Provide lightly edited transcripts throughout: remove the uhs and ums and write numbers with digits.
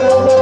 Hey!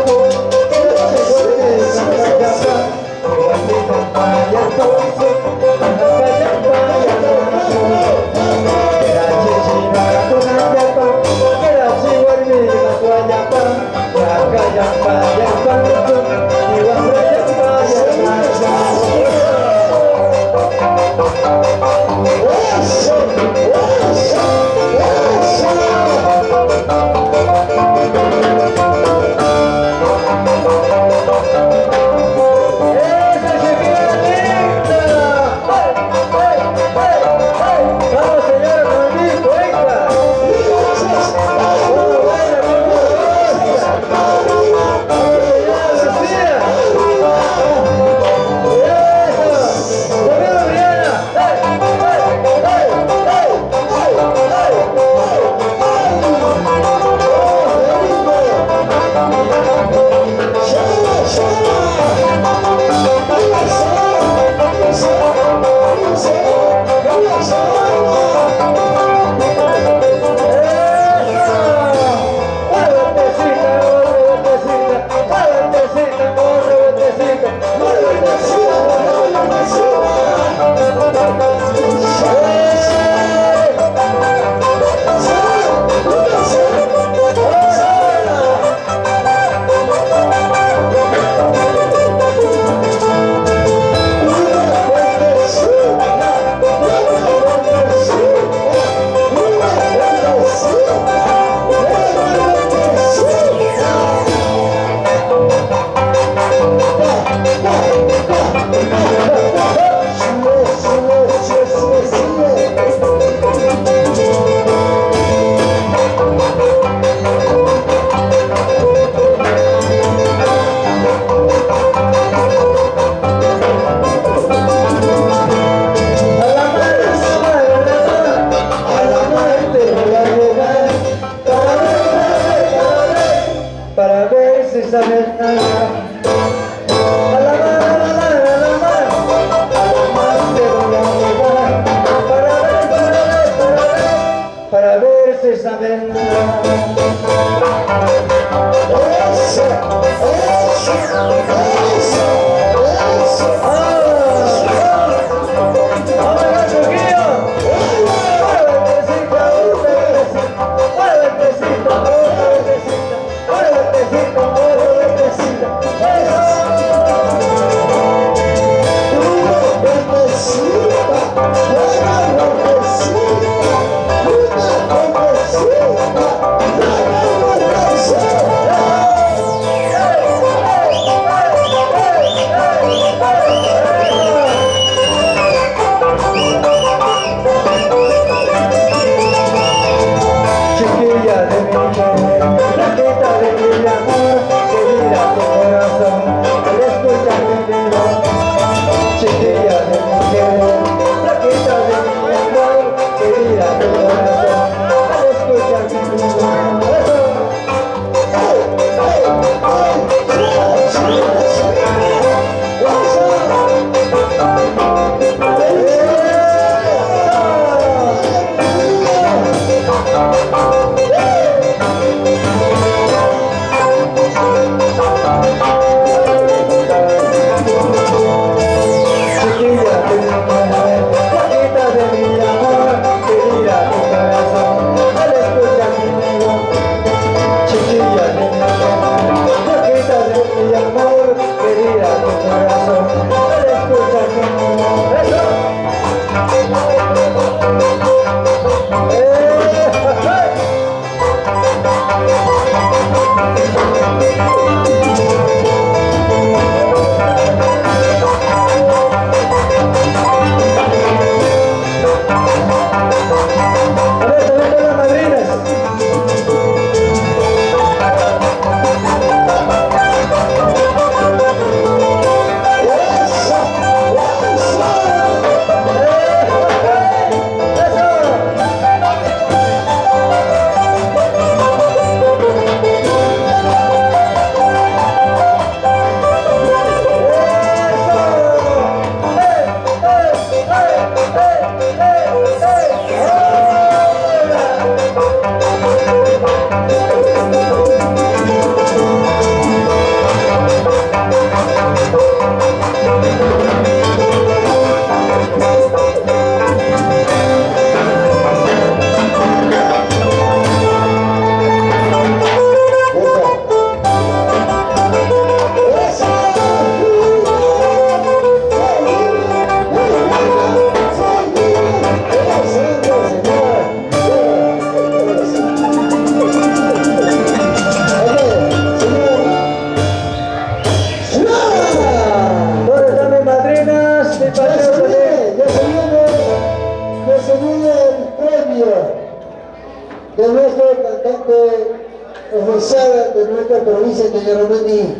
señor Mendy.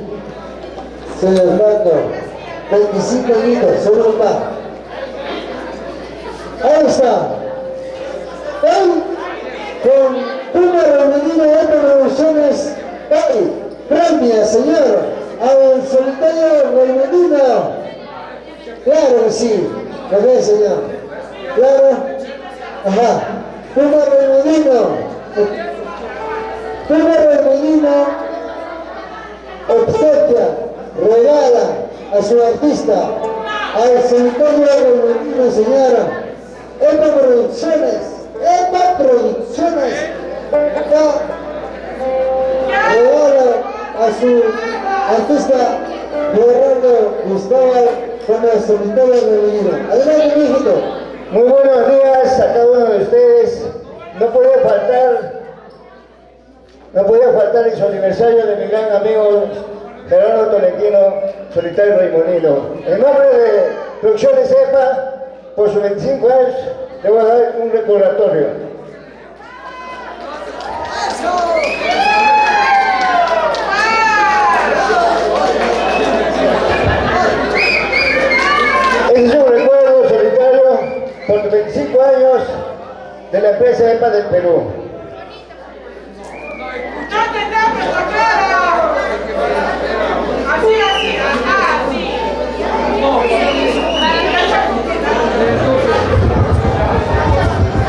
Señor Fernando, 25 añitos, solo va. Ahí está. Hoy, con Puma Reunidino de Producciones, hoy premia, señor, al solitario Raimundino. Claro que sí, lo ve, señor. Claro. Ajá. Puma Raimundino. Puma Raimundino obsequia, regala a su artista, al solitario Raimundino, señora. EPA Producciones, EPA Producciones, regala a su artista Gerardo Gustavo con el solitario Raimundino. Adelante, mi hijito. Muy buenos días a cada uno de ustedes. No podía faltar en su aniversario de mi gran amigo Gerardo Tolentino, solitario Raimundino. En nombre de Producciones EPA, por sus 25 años, le voy a dar un recordatorio. Este es un recuerdo solitario por los 25 años de la empresa EPA del Perú.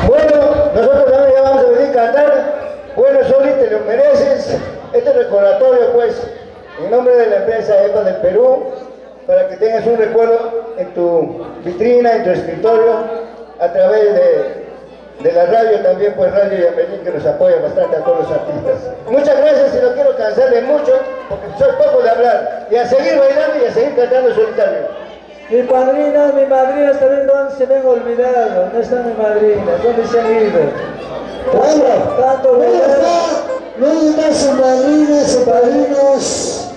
Bueno, nosotros también ya vamos a venir a cantar. Bueno, Soli, te lo mereces. Este recordatorio, pues, en nombre de la empresa EPA del Perú, para que tengas un recuerdo en tu vitrina, en tu escritorio, a través de la radio también, pues Radio Yamelín, que nos apoya bastante a todos los artistas. Muchas gracias y no quiero cansarles mucho, porque soy poco de hablar. Y a seguir bailando y a seguir cantando solitario. Mi padrina, mi madrina también no se me han olvidado, no están mis madrinas, ¿dónde se han ido? Tanto ¿Dónde están sus madrinas, sus padrinos?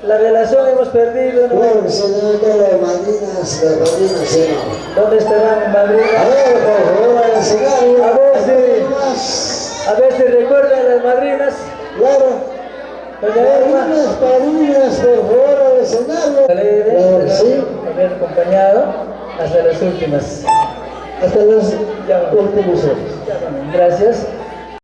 la relación hemos perdido, ¿no? Claro que se deben todas las madrinas, sí, no. ¿Dónde estará mi madrina? A ver, por favor, al escenario. A ver si recuerdan las madrinas. Claro. Doña Padrinas, por favor, al escenario. Claro, sí. Haber acompañado hasta las últimas. Hasta los últimos años. Gracias.